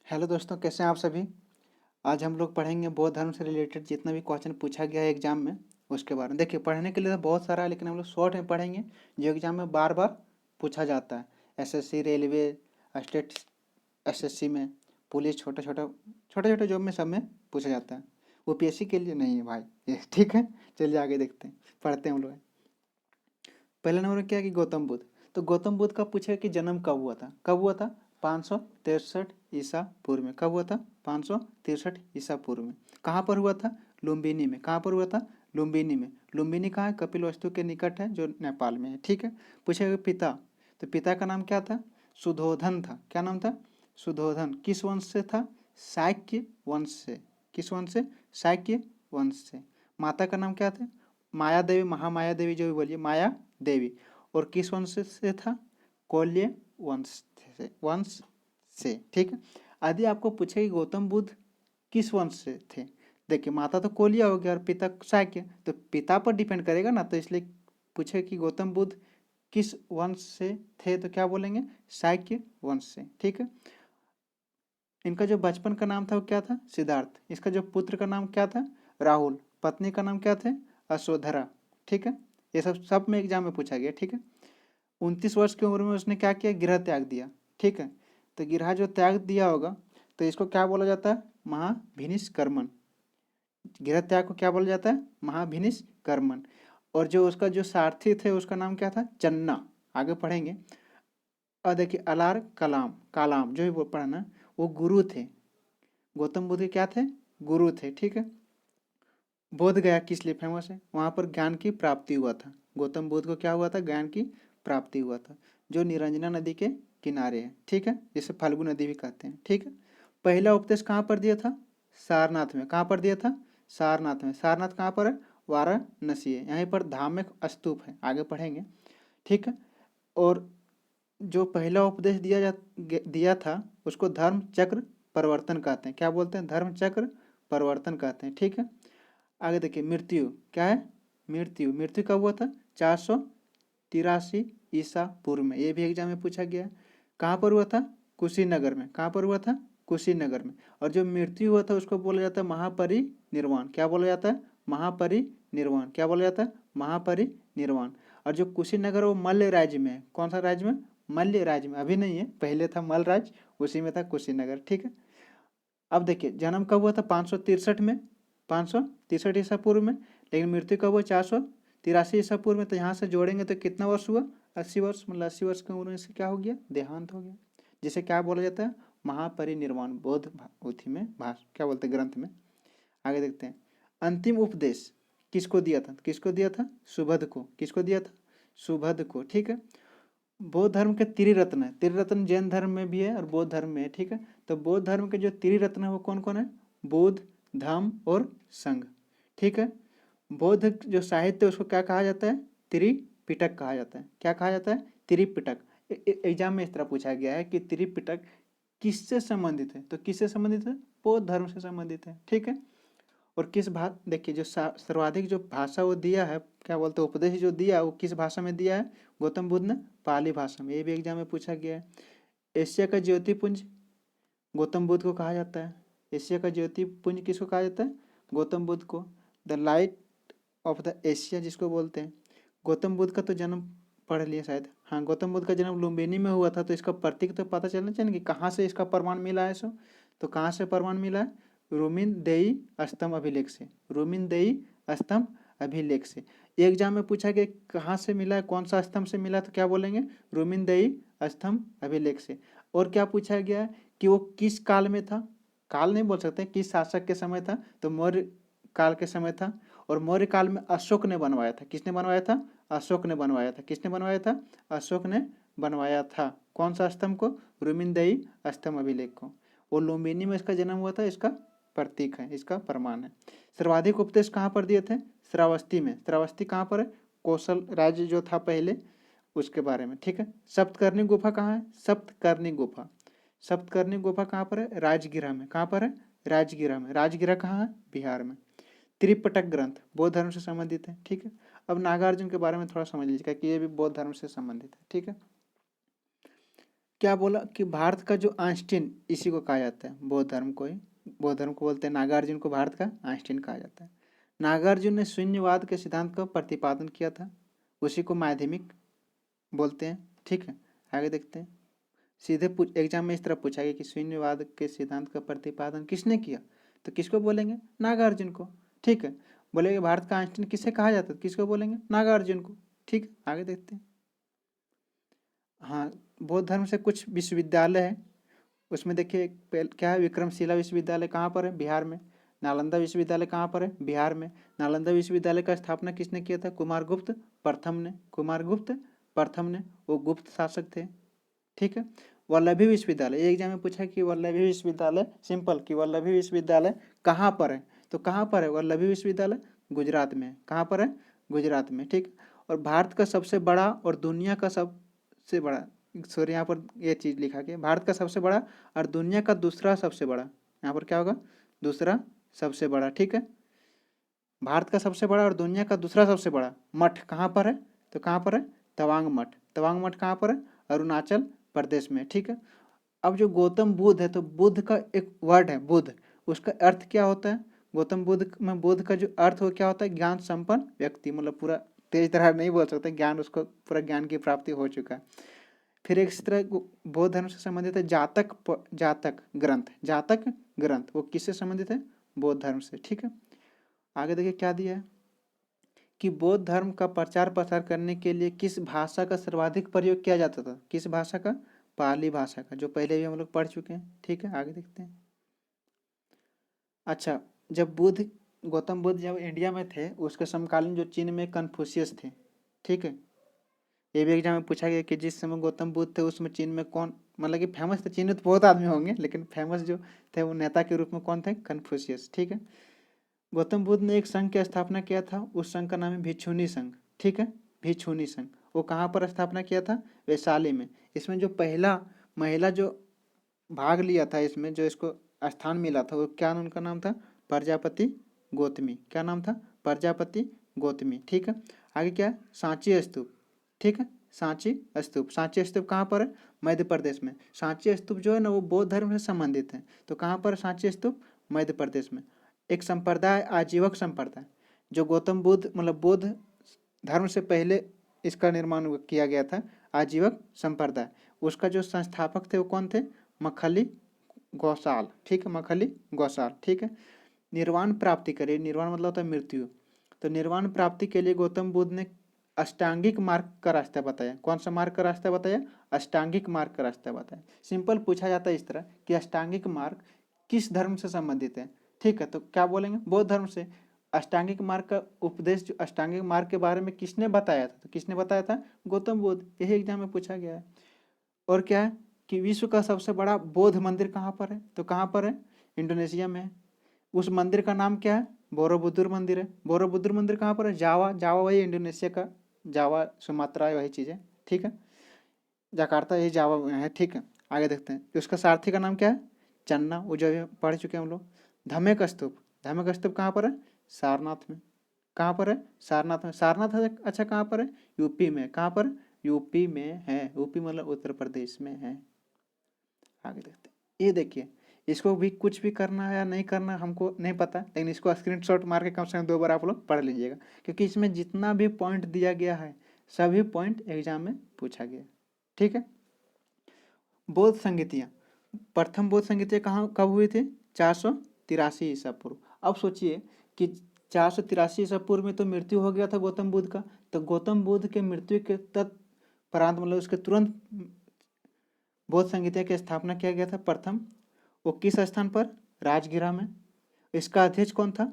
Hello दोस्तों, कैसे हैं आप सभी। आज हम लोग पढ़ेंगे बौद्ध धर्म से रिलेटेड जितना भी क्वेश्चन पूछा गया है एग्जाम में उसके बारे में। देखिए, पढ़ने के लिए तो बहुत सारा है, लेकिन हम लोग शॉर्ट में पढ़ेंगे जो एग्जाम में बार बार पूछा जाता है। एसएससी, रेलवे, स्टेट एसएससी में, पुलिस, छोटे छोटे जॉब में, सब में पूछा जाता है। यूपीएससी के लिए नहीं है भाई ये, ठीक है। चलिए आगे देखते हैं, पढ़ते हैं हम लोग। पहला नंबर क्या है कि गौतम बुद्ध। तो गौतम बुद्ध का पूछे कि जन्म कब हुआ था। कब हुआ था? 563 ईसा पूर्व में। कब हुआ था? 563 ईसा पूर्व में। कहाँ पर हुआ था? लुम्बिनी में। कहाँ पर हुआ था? लुम्बिनी में। लुम्बिनी कहाँ है? कपिलवस्तु के निकट है, जो नेपाल में है, ठीक है। पूछेगा पिता, तो पिता का नाम क्या था? सुधोधन था। क्या नाम था? सुधोधन। किस वंश से था? शाक्य वंश से। किस वंश से? शाक्य वंश से। माता का नाम क्या था? माया देवी, महामाया देवी जो भी बोलिए, माया देवी। और किस वंश से था? कौल्य वंश से, ठीक है। यदि आपको पूछे कि गौतम बुद्ध किस वंश से थे, देखिए माता तो कोलिया हो गया और पिता शाक्य, तो पिता पर डिपेंड करेगा ना, तो इसलिए पूछे कि गौतम बुद्ध किस वंश से थे, तो क्या बोलेंगे? शाक्य वंश से, ठीक है। इनका जो बचपन का नाम था वो क्या था? सिद्धार्थ। इसका जो पुत्र का नाम क्या था? राहुल। पत्नी का नाम क्या थे? अशोधरा, ठीक है। ये सब सब में एग्जाम में पूछा गया, ठीक है। 29 वर्ष की उम्र में उसने क्या किया? गृह त्याग दिया, ठीक है। तो गृह जो त्याग दिया होगा, तो इसको क्या बोला जाता है? महाभिनिष्क्रमण। गृह त्याग को क्या बोला जाता है? महाभिनिष्क्रमण। और जो उसका जो सारथी थे उसका नाम क्या था? चन्ना। आगे पढ़ेंगे। और देखिए, अलार कलाम, कालाम जो भी पढ़ना, वो गुरु थे। गौतम बुद्ध के क्या थे? गुरु थे, ठीक है। बोध गया किस लिए फेमस है? वहां पर ज्ञान की प्राप्ति हुआ था। गौतम बुद्ध को क्या हुआ था? ज्ञान की प्राप्ति हुआ था, जो निरंजना नदी के किनारे है, ठीक है, जिसे फाल्गु नदी भी कहते हैं, ठीक है। पहला उपदेश कहाँ पर दिया था? सारनाथ में। कहाँ पर दिया था? सारनाथ में। सारनाथ कहाँ पर है? वाराणसी है। यहीं पर धाम में स्तूप है, आगे पढ़ेंगे, ठीक है। और जो पहला उपदेश दिया था उसको धर्म चक्र परिवर्तन कहते हैं। क्या बोलते हैं? धर्म चक्र परिवर्तन कहते हैं, ठीक है। आगे देखिए, मृत्यु क्या है? मृत्यु, मृत्यु कब हुआ था? 483 ईसा पूर्व में। ये भी एग्जाम में पूछा गया है। कहाँ पर हुआ था? कुशीनगर में। कहाँ पर हुआ था? कुशीनगर में। और जो मृत्यु हुआ था उसको बोला जाता है महापरिनिर्वाण। क्या बोला जाता है? महापरिनिर्वाण। क्या बोला जाता है? महापरिनिर्वाण। और जो कुशीनगर वो मल्ल राज्य में है। कौन सा राज्य में? मल्ल राज्य में। अभी नहीं है, पहले था मल्ल राज्य, उसी में था कुशीनगर, ठीक है। अब देखिए, जन्म कब हुआ था? 563 में, 563 ईसा पूर्व में। लेकिन मृत्यु कब हुआ? 483 ईसा पूर्व में। तो यहाँ से जोड़ेंगे तो कितना वर्ष हुआ? 80 वर्ष। मतलब 80 वर्ष की उम्र में से क्या हो गया? देहांत हो गया, जिसे क्या बोला जाता है? महापरिनिर्वाण। बौद्ध उथी में क्या बोलते हैं, ग्रंथ में। आगे देखते हैं। अंतिम उपदेश किसको दिया था? किसको दिया था? सुबध को। किसको दिया था? सुबध को, ठीक है। बौद्ध धर्म के त्रिरत्न है। त्रिरत्न जैन धर्म में भी है और बौद्ध धर्म में है, ठीक है। तो बौद्ध धर्म के जो त्रिरत्न है वो कौन कौन है? बुद्ध, धम्म और संघ, ठीक है। बौद्ध जो साहित्य है उसको क्या कहा जाता है? त्रिपिटक कहा जाता है। क्या कहा जाता है? त्रिपिटक। एग्जाम में इस तरह पूछा गया है कि त्रिपिटक किससे संबंधित है, तो किससे संबंधित है? बौद्ध धर्म से संबंधित है, ठीक है। और किस देखिए, जो सर्वाधिक जो भाषा वो दिया है, क्या बोलते हैं, उपदेश जो दिया वो किस भाषा में दिया है? गौतम बुद्ध ने पाली भाषा में। ये भी एग्जाम में पूछा गया है। एशिया का ज्योतिपुंज गौतम बुद्ध को कहा जाता है। एशिया का ज्योतिपुंज किसको कहा जाता है? गौतम बुद्ध को। The light of the Asia जिसको बोलते हैं। गौतम बुद्ध का तो जन्म पढ़ लिया शायद, हाँ। गौतम बुद्ध का जन्म लुम्बिनी में हुआ था, तो इसका प्रतीक तो पता चलना चाहिए कि कहाँ से इसका प्रमाण मिला है। सो तो कहाँ से प्रमाण मिला है? रोमिन देई स्तंभ अभिलेख से। रोमिन देई स्तंभ अभिलेख से। एग्जाम में पूछा कि कहाँ से मिला है, कौन सा स्तंभ से मिला, तो क्या बोलेंगे? रोमिन देई स्तंभ अभिलेख से। और क्या पूछा गया है कि वो किस काल में था? काल नहीं बोल सकते, किस शासक के समय था, तो मौर्य काल के समय था। और मौर्य काल में अशोक ने बनवाया था। किसने बनवाया था? अशोक ने बनवाया था। किसने बनवाया था? अशोक ने बनवाया था। कौन सा स्तंभ को? रुमिनदई स्तंभ अभिलेख को। वो लुम्बिनी में इसका जन्म हुआ था, इसका प्रतीक है, इसका प्रमाण है। सर्वाधिक उपदेश कहाँ पर दिए थे? श्रावस्ती में। श्रावस्ती कहाँ पर है? कौशल राज्य जो था पहले, उसके बारे में, ठीक है। सप्तकर्णी गुफा कहाँ है? सप्तकर्णी गुफा। सप्तकर्णी गुफा कहाँ पर है? राजगिरा में। कहाँ पर है? राजगिरा में। राजगिरा कहाँ है? बिहार में। त्रिपिटक ग्रंथ बौद्ध धर्म से संबंधित है, ठीक है। अब नागार्जुन के बारे में थोड़ा समझ लीजिएगा कि ये भी बौद्ध धर्म से संबंधित है, ठीक है। क्या बोला कि भारत का जो आइंस्टीन, इसी को कहा जाता है बौद्ध धर्म को ही, बौद्ध धर्म को बोलते हैं। नागार्जुन को भारत का आइंस्टीन कहा जाता है। नागार्जुन ने शून्यवाद के सिद्धांत का प्रतिपादन किया था, उसी को माध्यमिक बोलते हैं। ठीक है, आगे देखते हैं। सीधे एग्जाम में इस तरह पूछा गया कि शून्यवाद के सिद्धांत का प्रतिपादन किसने किया, तो किसको बोलेंगे? नागार्जुन को। ठीक है, बोलेंगे भारत का आइंस्टीन किसे कहा जाता है, किसको बोलेंगे? नागार्जुन को। ठीक, आगे देखते हैं। हाँ, बौद्ध धर्म से कुछ विश्वविद्यालय है, उसमें देखिए क्या है, विक्रमशिला विश्वविद्यालय कहाँ पर है? बिहार में। नालंदा विश्वविद्यालय कहाँ पर है? बिहार में। नालंदा विश्वविद्यालय का स्थापना किसने किया था? कुमारगुप्त प्रथम ने। कुमारगुप्त प्रथम ने, वो गुप्त शासक थे। ठीक है। वल्लभी विश्वविद्यालय, ये एग्जाम में पूछा है कि वल्लभी विश्वविद्यालय, सिंपल कि वल्लभी विश्वविद्यालय कहाँ पर है, तो कहाँ पर है वल्लभी विश्वविद्यालय? गुजरात में। कहाँ पर है? गुजरात में। ठीक। और भारत का सबसे बड़ा और दुनिया का सबसे बड़ा, सॉरी यहाँ पर ये चीज़ लिखा गया, भारत का सबसे बड़ा और दुनिया का दूसरा सबसे बड़ा, यहाँ पर क्या होगा? दूसरा सबसे बड़ा। ठीक है, भारत का सबसे बड़ा और दुनिया का दूसरा सबसे बड़ा मठ कहाँ पर है, तो कहाँ पर है? तवांग मठ। तवांग मठ कहाँ पर है? अरुणाचल प्रदेश में। ठीक है। अब जो गौतम बुद्ध है, तो बुद्ध का एक वर्ड है बुद्ध, उसका अर्थ क्या होता है? गौतम बुद्ध में बुद्ध का जो अर्थ हो क्या होता है? ज्ञान संपन्न व्यक्ति, मतलब पूरा तेज तरह नहीं बोल सकते, ज्ञान उसको पूरा ज्ञान की प्राप्ति हो चुका है। फिर एक इस तरह बौद्ध धर्म से संबंधित है जातक ग्रंथ। जातक ग्रंथ वो किससे संबंधित है? बौद्ध धर्म से। ठीक है, आगे देखिए क्या दिया है कि बौद्ध धर्म का प्रचार प्रसार करने के लिए किस भाषा का सर्वाधिक प्रयोग किया जाता था? किस भाषा का? पाली भाषा का, जो पहले भी हम लोग पढ़ चुके हैं। ठीक है, आगे देखते हैं। अच्छा, जब गौतम बुद्ध जब इंडिया में थे, उसके समकालीन जो चीन में कन्फ्यूशियस थे। ठीक है, ये भी एग्जाम में पूछा गया कि जिस समय गौतम बुद्ध थे उस समय चीन में कौन, मतलब कि फेमस थे, चीन में तो बहुत आदमी होंगे लेकिन फेमस जो थे वो नेता के रूप में कौन थे? कन्फ्यूशियस। ठीक है, गौतम बुद्ध ने एक संघ की स्थापना किया था, उस संघ का नाम है भिक्षुनी संघ। ठीक है, भिक्षुनी संघ। वो कहाँ पर स्थापना किया था? वैशाली में। इसमें जो पहला महिला जो भाग लिया था इसमें, जो इसको स्थान मिला था, वो क्या उनका नाम था? प्रजापति गौतमी। क्या नाम था? प्रजापति गौतमी। ठीक है, आगे क्या है? सांची स्तूप। ठीक है, सांची स्तूप। सांची स्तूप कहाँ पर है? मध्य प्रदेश में। सांची स्तूप जो है ना, वो बौद्ध धर्म से संबंधित है। तो कहाँ पर सांची स्तूप? मध्य प्रदेश में। एक संप्रदाय, आजीवक संप्रदाय, जो गौतम बुद्ध मतलब बौद्ध धर्म से पहले इसका निर्माण किया गया था, आजीवक संप्रदाय। उसका जो संस्थापक थे वो कौन थे? मखली गौसाल। ठीक है, मखली गौसाल। ठीक है, निर्वाण प्राप्ति करे, निर्वाण मतलब होता है मृत्यु, तो निर्वाण प्राप्ति के लिए गौतम बुद्ध ने अष्टांगिक मार्ग का रास्ता बताया। कौन सा मार्ग का रास्ता बताया? अष्टांगिक मार्ग का रास्ता बताया। सिंपल पूछा जाता है इस तरह कि अष्टांगिक मार्ग किस धर्म से संबंधित है? ठीक है, तो क्या बोलेंगे? बौद्ध धर्म से। अष्टांगिक मार्ग का उपदेश, जो अष्टांगिक मार्ग के बारे में किसने बताया था? तो किसने बताया था? गौतम बुद्ध। यही एग्जाम में पूछा गया है। और क्या है कि विश्व का सबसे बड़ा बौद्ध मंदिर कहाँ पर है? तो कहाँ पर है? इंडोनेशिया में है। उस मंदिर का नाम क्या है? बोरोबुदुर मंदिर है। बोरोबुदुर मंदिर कहाँ पर है? जावा। जावा वही इंडोनेशिया का, जावा सुमात्रा वही चीज़ है। ठीक है, जकार्ता यही जावा में है। ठीक है, आगे देखते हैं। उसका सारथी का नाम क्या है? चन्ना, वो जो अभी पढ़ चुके हैं हम लोग। धम्मेक स्तूप। धम्मेक स्तूप कहाँ पर है? सारनाथ में। कहाँ पर है? सारनाथ में। सारनाथ है, अच्छा कहाँ पर है? यूपी में। कहाँ पर? यूपी में है। यूपी मतलब उत्तर प्रदेश में है। आगे देखते हैं। ये देखिए, इसको भी कुछ भी करना है या नहीं करना हमको नहीं पता, लेकिन इसको स्क्रीनशॉट मार के कम से कम 2 बार आप लोग पढ़ लीजिएगा, क्योंकि इसमें जितना भी पॉइंट दिया गया है सभी पॉइंट एग्जाम में पूछा गया। ठीक है, बौद्ध संगीतियाँ। प्रथम बौद्ध संगीतियाँ कहाँ कब हुई थी? 483 ईसा पूर्व। अब सोचिए कि 483 ईसा पूर्व में तो मृत्यु हो गया था गौतम बुद्ध का, तो गौतम बुद्ध के मृत्यु के तत्परांत मतलब उसके तुरंत बौद्ध संगीतिया की स्थापना किया गया था प्रथम। वो किस स्थान पर? राजगिरा में। इसका अध्यक्ष कौन था?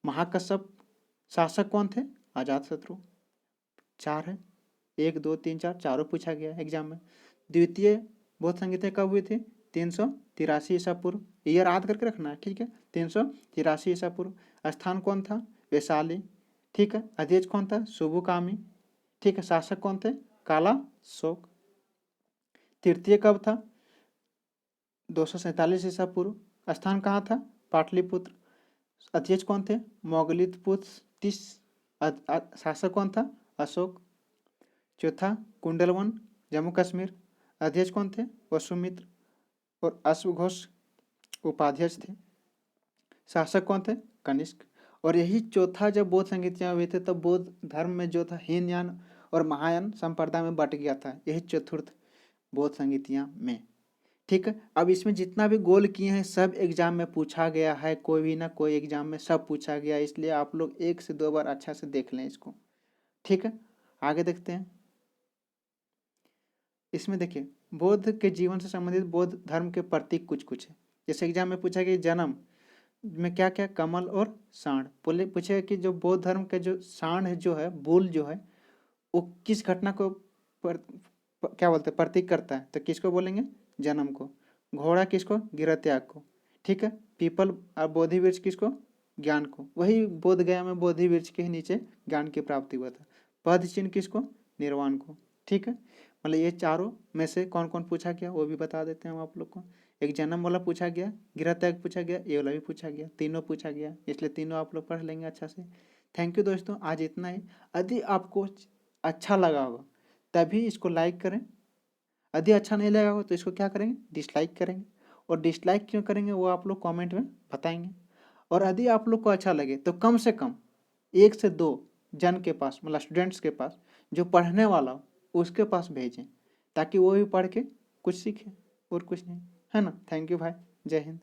महाकश्यप। शासक कौन थे? अजातशत्रु। 4 है, 1 2 3 4, चारों पूछा गया एग्जाम में। द्वितीय बौद्ध संगीतिया कब हुई थी? 383 ईसा पूर्व। ईयर याद करके रखना है। ठीक है, 383 ईसा पूर्व। स्थान कौन था? वैशाली। ठीक है, अध्यक्ष कौन था? सुबुकामी। ठीक है, शासक कौन थे? काला शोक। तृतीय कब था? 247 ईसा पूर्व। स्थान कहाँ था? पाटलिपुत्र। अध्यक्ष कौन थे? मोगलितपुत्र। शासक कौन था? अशोक। चौथा कुंडलवन, जम्मू कश्मीर। अध्यक्ष कौन थे? वसुमित्र। और अश्वघोष उपाध्यक्ष थे। शासक कौन थे? कनिष्क। और यही चौथा जब बौद्ध संगीतियाँ हुए थे तब बौद्ध धर्म में जो था हीनयान और महायान संप्रदाय में बट गया था, यही चतुर्थ बौद्ध संगीतियाँ में। ठीक है, अब इसमें जितना भी गोल किए हैं सब एग्जाम में पूछा गया है, कोई भी ना कोई एग्जाम में सब पूछा गया है, इसलिए आप लोग 1 से 2 बार अच्छा से देख लें इसको। ठीक है, आगे देखते हैं। इसमें देखिए बौद्ध के जीवन से संबंधित बौद्ध धर्म के प्रतीक कुछ कुछ है। जैसे एग्जाम में पूछा कि जन्म में क्या क्या कमल और सांड, पूछे कि जो बौद्ध धर्म के जो सांड है जो है बुल जो है वो किस घटना को क्या बोलते हैं प्रतीक करता है, तो किसको बोलेंगे? जन्म को। घोड़ा किसको? गिरत्याग को। ठीक है, पीपल और बोधि वृक्ष किसको? ज्ञान को। वही बोध गया में बोधि वृक्ष के ही नीचे ज्ञान की प्राप्ति हुआ था। पद चिन्ह किसको? निर्वाण को। ठीक है, मतलब ये चारों में से कौन कौन पूछा गया वो भी बता देते हैं हम आप लोग को। एक जन्म वाला पूछा गया, गिरत्याग पूछा गया, ये वाला भी पूछा गया, तीनों पूछा गया, इसलिए तीनों आप लोग पढ़ लेंगे अच्छा से। थैंक यू दोस्तों, आज इतना ही। यदि आपको अच्छा लगा होगा तभी इसको लाइक करें, यदि अच्छा नहीं लगा होगा तो इसको क्या करेंगे? डिसलाइक करेंगे। और डिसलाइक क्यों करेंगे वो आप लोग कमेंट में बताएंगे। और यदि आप लोग को अच्छा लगे तो कम से कम 1 से 2 जन के पास, मतलब स्टूडेंट्स के पास जो पढ़ने वाला हो उसके पास भेजें, ताकि वो भी पढ़ के कुछ सीखे और कुछ नहीं, है ना। थैंक यू भाई, जय हिंद।